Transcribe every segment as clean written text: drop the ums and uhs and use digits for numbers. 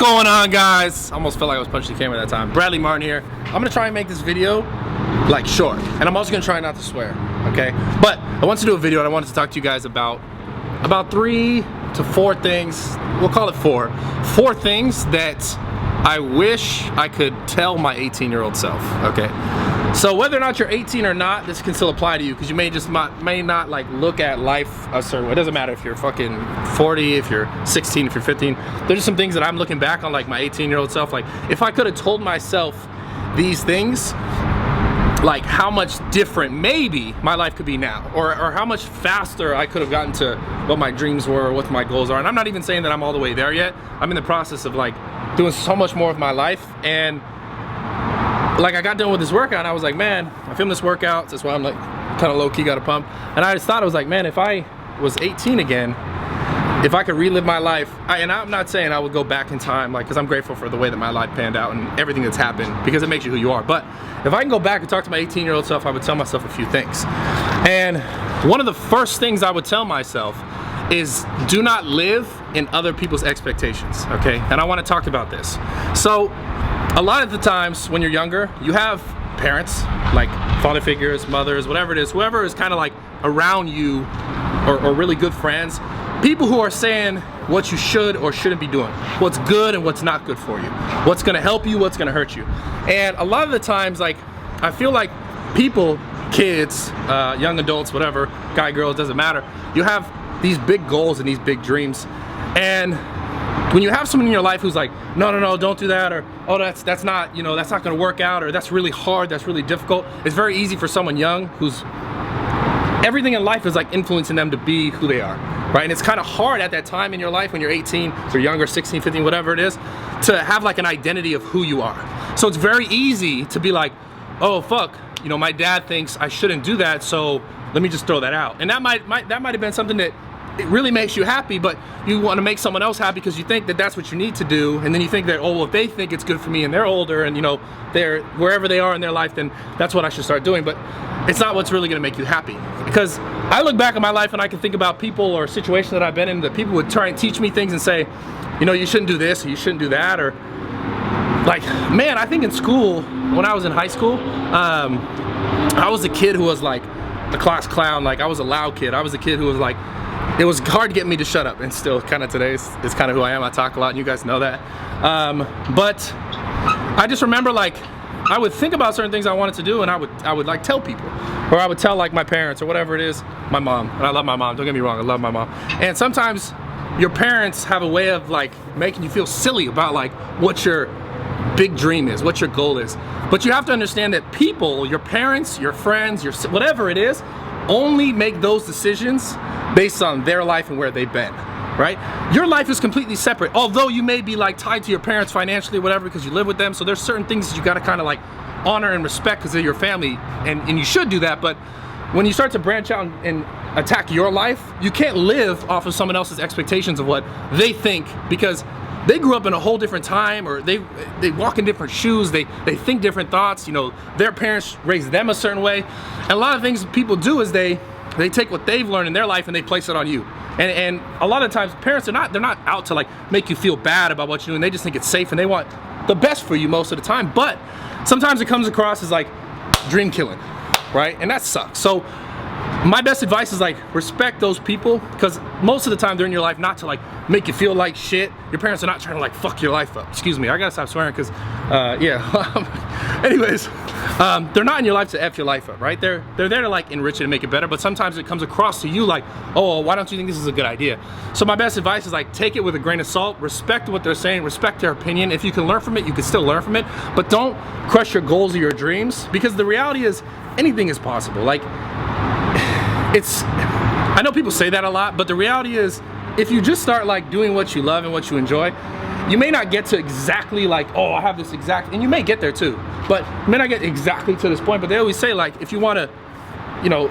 going on, guys? I almost felt like I was punching the camera that time. Bradley Martyn here. I'm gonna try and make this video like short, and I'm also gonna try not to swear, okay? But I want to do a video and I wanted to talk to you guys about 3 to 4 things. We'll call it 4 things that I wish I could tell my 18-year-old self, okay? So whether or not you're 18 or not, this can still apply to you, because you may not like look at life a certain way. It doesn't matter if you're fucking 40, if you're 16, if you're 15. There's just some things that I'm looking back on, like my 18-year-old self, like if I could have told myself these things, like how much different maybe my life could be now, or how much faster I could have gotten to what my dreams were, what my goals are. And I'm not even saying that I'm all the way there yet. I'm in the process of like doing so much more of my life. And like I got done with this workout and I was like, man, I filmed this workout, that's why I'm like kind of low-key got a pump. And I just thought, I was like, man, if I was 18 again, if I could relive my life, and I'm not saying I would go back in time, like, because I'm grateful for the way that my life panned out and everything that's happened, because it makes you who you are. But if I can go back and talk to my 18-year-old self, I would tell myself a few things. And one of the first things I would tell myself is, do not live in other people's expectations, okay? And I want to talk about this. So a lot of the times when you're younger, you have parents, like father figures, mothers, whatever it is, whoever is kind of like around you, or really good friends, people who are saying what you should or shouldn't be doing, what's good and what's not good for you, what's gonna help you, what's gonna hurt you. And a lot of the times, like, I feel like people, kids, young adults, whatever, guy, girl, it doesn't matter, you have these big goals and these big dreams. And when you have someone in your life who's like, no, don't do that, or oh, that's not, you know, that's not gonna work out, or that's really hard, that's really difficult, it's very easy for someone young who's, everything in life is like influencing them to be who they are, right? And it's kind of hard at that time in your life when you're 18 or younger, 16, 15, whatever it is, to have like an identity of who you are. So it's very easy to be like, oh fuck, you know, my dad thinks I shouldn't do that, so let me just throw that out. And that might have been something that it really makes you happy, but you want to make someone else happy because you think that that's what you need to do, and then you think that, oh, well, if they think it's good for me and they're older and, you know, they're wherever they are in their life, then that's what I should start doing. But it's not what's really going to make you happy. Because I look back at my life and I can think about people or situations that I've been in that people would try and teach me things and say, you know, you shouldn't do this or you shouldn't do that, or like, man, I think in school, when I was in high school, I was a kid who was like the class clown. Like, I was a loud kid. I was a kid who was like, it was hard to get me to shut up, and still kind of today is kind of who I am. I talk a lot and you guys know that. But I just remember, like, I would think about certain things I wanted to do, and I would like tell people, or I would tell like my parents or whatever it is, my mom, and I love my mom, don't get me wrong, I love my mom. And sometimes your parents have a way of like making you feel silly about like what your big dream is, what your goal is. But you have to understand that people, your parents, your friends, your whatever it is, only make those decisions based on their life and where they've been, right? Your life is completely separate, although you may be like tied to your parents financially, whatever, because you live with them. So there's certain things that you got to kind of like honor and respect because they're your family, and you should do that. But when you start to branch out and attack your life, you can't live off of someone else's expectations of what they think, because they grew up in a whole different time, or they walk in different shoes, they think different thoughts, you know, their parents raised them a certain way. And a lot of things people do is they take what they've learned in their life and they place it on you. And a lot of times parents they're not out to like make you feel bad about what you're doing. They just think it's safe and they want the best for you most of the time. But sometimes it comes across as like dream killing, right? And that sucks. So my best advice is like, respect those people, because most of the time they're in your life not to like make you feel like shit. Your parents are not trying to like fuck your life up. Excuse me, I gotta stop swearing because yeah. Anyways, they're not in your life to F your life up, right? They're there to like enrich it and make it better, but sometimes it comes across to you like, oh, why don't you think this is a good idea? So my best advice is like, take it with a grain of salt, respect what they're saying, respect their opinion. If you can learn from it, you can still learn from it, but don't crush your goals or your dreams, because the reality is anything is possible. Like, I know people say that a lot, but the reality is, if you just start like doing what you love and what you enjoy, you may not get to exactly like, oh, I have this exact, and you may get there too, but you may not get exactly to this point. But they always say like, if you want to, you know,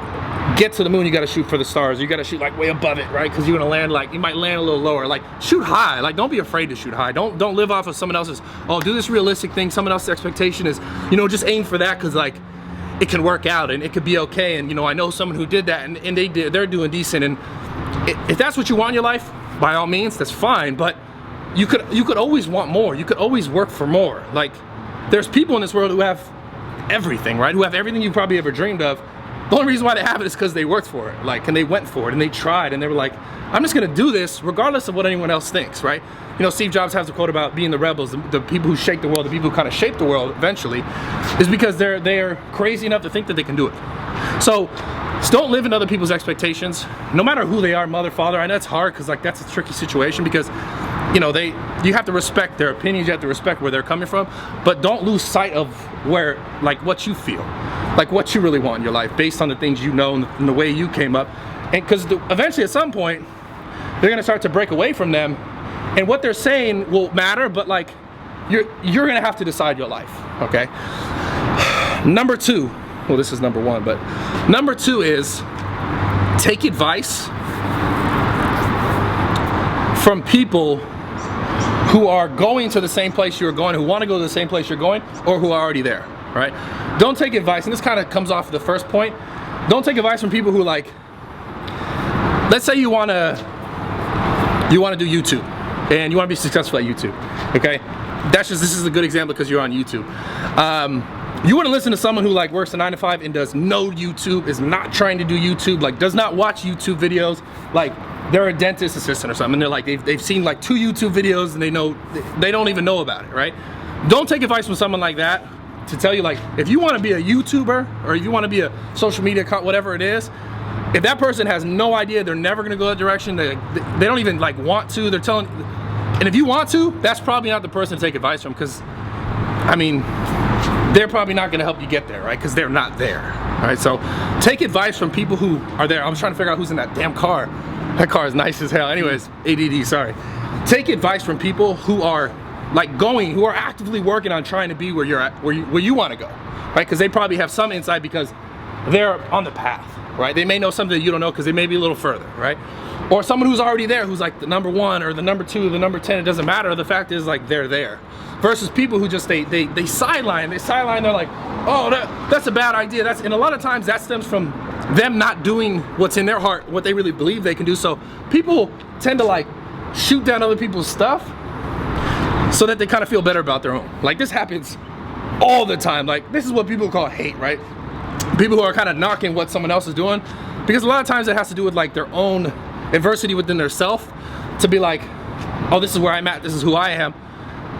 get to the moon, you got to shoot for the stars. You got to shoot like way above it, right? Because you're gonna land like, you might land a little lower. Like, shoot high. Like, don't be afraid to shoot high. Don't live off of someone else's, oh, do this realistic thing. Someone else's expectation is, you know, just aim for that, because like it can work out and it could be okay. And you know, I know someone who did that, and they're doing decent. And if that's what you want in your life, by all means, that's fine. But you could always want more. You could always work for more. Like, there's people in this world who have everything, right? Who have everything you probably ever dreamed of. The only reason why they have it is because they worked for it, like, and they went for it, and they tried, and they were like, I'm just gonna do this regardless of what anyone else thinks, right? You know, Steve Jobs has a quote about being the rebels, the people who shake the world, the people who kind of shape the world eventually, is because they're crazy enough to think that they can do it. So don't live in other people's expectations, no matter who they are, mother, father. I know it's hard because, like, that's a tricky situation because, you know, you have to respect their opinions, you have to respect where they're coming from, but don't lose sight of where, like, what you feel, like what you really want in your life based on the things you know and the way you came up. And because eventually at some point they're gonna start to break away from them, and what they're saying will matter, but like you're gonna have to decide your life, okay? Number two, well, this is number one, but number two is take advice from people who are going to the same place you're going, who want to go to the same place you're going, or who are already there, right? Don't take advice, and this kind of comes off the first point. Don't take advice from people who, like, let's say you want to do YouTube and you want to be successful at YouTube, okay? This is a good example because you're on YouTube. You want to listen to someone who, like, works a 9 to 5 and does no YouTube, is not trying to do YouTube, like, does not watch YouTube videos, like, they're a dentist assistant or something, and they're like, they've seen like 2 YouTube videos and they don't even know about it, right? Don't take advice from someone like that to tell you, like, if you want to be a YouTuber or if you want to be a social media whatever it is, if that person has no idea, they're never going to go that direction, they don't even, like, want to, they're telling, and if you want to, that's probably not the person to take advice from, because, I mean, they're probably not going to help you get there, right? Because they're not there, right? So take advice from people who are there. I was trying to figure out who's in that damn car. That car is nice as hell. Anyways, ADD, sorry. Take advice from people who are, like, who are actively working on trying to be where you're at, where you want to go, right? Because they probably have some insight because they're on the path, right? They may know something that you don't know because they may be a little further, right? Or someone who's already there, who's like the number 1 or the number 2, the number 10, it doesn't matter. The fact is, like, they're there. Versus people who just, they sideline, they're like, oh, that's a bad idea. And a lot of times that stems from them not doing what's in their heart, what they really believe they can do. So people tend to, like, shoot down other people's stuff so that they kind of feel better about their own. Like, this happens all the time. Like, this is what people call hate, right? People who are kind of knocking what someone else is doing, because a lot of times it has to do with, like, their own adversity within their self, to be like, oh, this is where I'm at, this is who I am,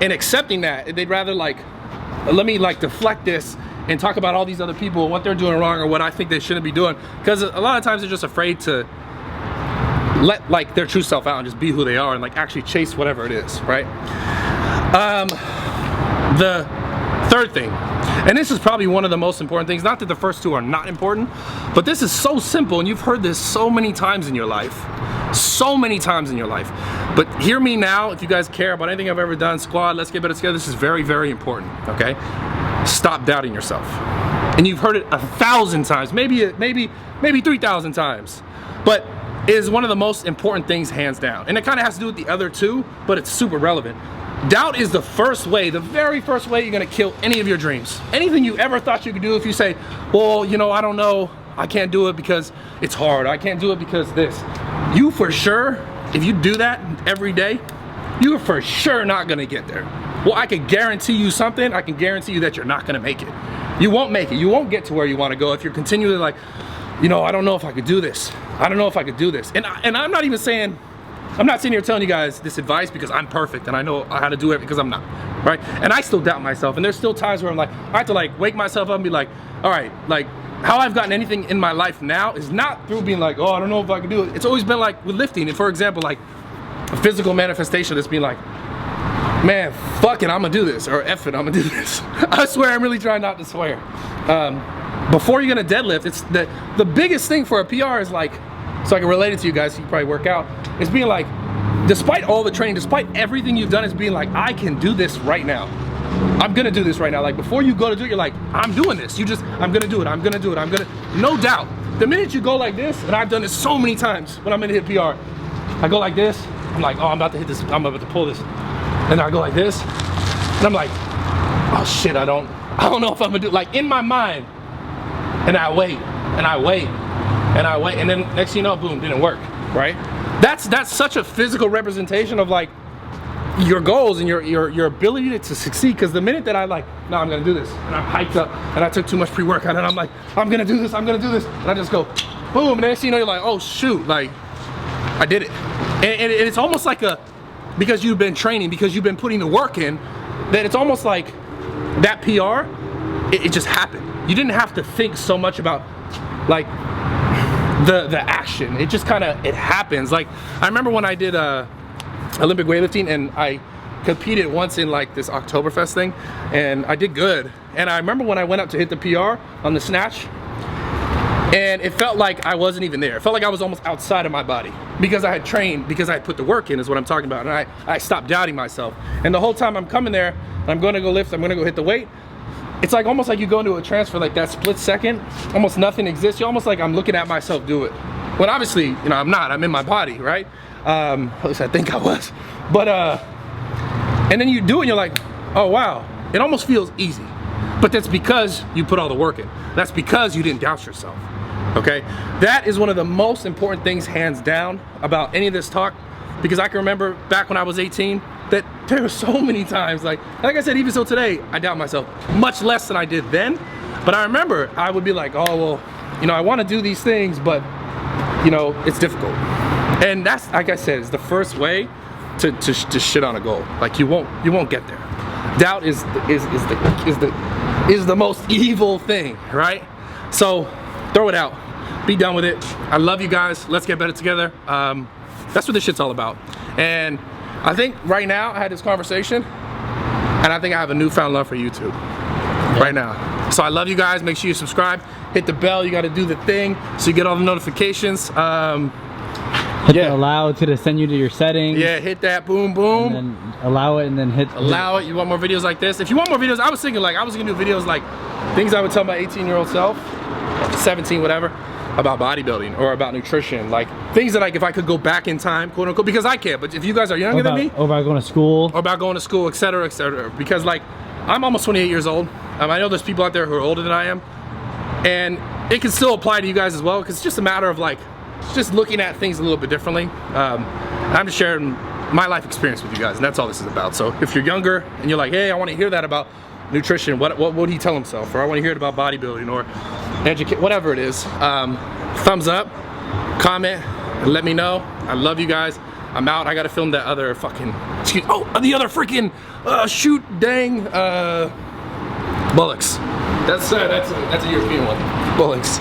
and accepting that. They'd rather, like, let me, like, deflect this and talk about all these other people and what they're doing wrong or what I think they shouldn't be doing, because a lot of times they're just afraid to let, like, their true self out and just be who they are and, like, actually chase whatever it is, right? The third thing, and this is probably one of the most important things, not that the first two are not important, but this is so simple, and you've heard this so many times in your life, but hear me now. If you guys care about anything I've ever done, squad, let's get better together, this is very, very important, okay? Stop doubting yourself. And you've heard it 1,000 times, maybe 3,000 times, but it is one of the most important things, hands down. And it kind of has to do with the other two, but it's super relevant. Doubt is the very first way you're gonna kill any of your dreams. Anything you ever thought you could do. If you say, well, you know, I don't know, I can't do it because it's hard, I can't do it because this. You for sure, if you do that every day, you're for sure not gonna get there. Well, I can guarantee you something, I can guarantee you that you're not gonna make it. You won't make it, you won't get to where you wanna go if you're continually like, you know, I don't know if I could do this. I don't know if I could do this. And I'm not even saying, I'm not sitting here telling you guys this advice because I'm perfect and I know how to do it, because I'm not, right? And I still doubt myself, and there's still times where I'm like, I have to, like, wake myself up and be like, all right, like, how I've gotten anything in my life now is not through being like, oh, I don't know if I can do it. It's always been like with lifting, and for example, like a physical manifestation that's being like, man, fuck it, I'm gonna do this, or F it, I'm gonna do this. I swear, I'm really trying not to swear. Before you're gonna deadlift, it's the biggest thing for a PR is, like, so I can relate it to you guys, so you probably work out, is being like, despite all the training, despite everything you've done, is being like, I can do this right now. I'm gonna do this right now. Like, before you go to do it, you're like, I'm doing this. I'm gonna do it, no doubt. The minute you go like this, and I've done this so many times when I'm gonna hit PR, I go like this, I'm like, oh, I'm about to hit this, I'm about to pull this. And I go like this, and I'm like, oh shit, I don't know if I'm gonna do it. Like, in my mind, and I wait, and I wait, and I wait, and then next thing you know, boom, didn't work, right? That's such a physical representation of, like, your goals and your ability to succeed. Because the minute that I like, no, I'm gonna do this, and I'm hyped up, and I took too much pre-workout, and I'm like, I'm gonna do this, and I just go, boom, and then you know, you're like, oh shoot, like, I did it. And it's almost like because you've been training, because you've been putting the work in, that it's almost like that PR, it just happened. You didn't have to think so much about like the action. It just kind of, it happens. Like, I remember when I did Olympic weightlifting, and I competed once in like this Oktoberfest thing, and I did good. And I remember when I went up to hit the PR on the snatch, and it felt like I wasn't even there. It felt like I was almost outside of my body, because I had trained, because I had put the work in, is what I'm talking about. And I stopped doubting myself. And the whole time I'm coming there, I'm gonna go lift, I'm gonna go hit the weight, it's like almost like you go into a trance for like that split second, almost nothing exists. You're almost like, I'm looking at myself do it. When obviously, you know, I'm not, I'm in my body, right? At least I think I was. But, and then you do it and you're like, oh wow, it almost feels easy. But that's because you put all the work in. That's because you didn't doubt yourself, okay? That is one of the most important things, hands down, about any of this talk, because I can remember back when I was 18, that there were so many times, like I said, even so today, I doubt myself much less than I did then. But I remember I would be like, oh, well, you know, I want to do these things, but you know, it's difficult. And that's, like I said, is the first way to shit on a goal. Like, you won't get there. Doubt is the most evil thing, right? So throw it out, be done with it. I love you guys. Let's get better together. That's what this shit's all about. And I think right now I had this conversation, and I think I have a newfound love for YouTube right now. So I love you guys. Make sure you subscribe, hit the bell. You got to do the thing so you get all the notifications. Hit the allow to send you to your settings. Yeah, hit that, boom, boom. And then allow it, and then hit allow it. You want more videos like this? If you want more videos, I was thinking like I was gonna do videos like things I would tell my 18-year-old self, 17, whatever, about bodybuilding or about nutrition, like things that, like, if I could go back in time, quote unquote, because I can't. But if you guys are younger than me, or about going to school, etc., etc. Because like I'm almost 28 years old. I know there's people out there who are older than I am, and it can still apply to you guys as well, because it's just a matter of like just looking at things a little bit differently. I'm just sharing my life experience with you guys, and that's all this is about. So if you're younger and you're like, hey, I want to hear that about nutrition, what would he tell himself? Or I want to hear it about bodybuilding or educate, whatever it is. Thumbs up, comment, and let me know. I love you guys. I'm out. I gotta film that other fucking, the other freaking shoot dang bullocks. That's a European one. Bullocks.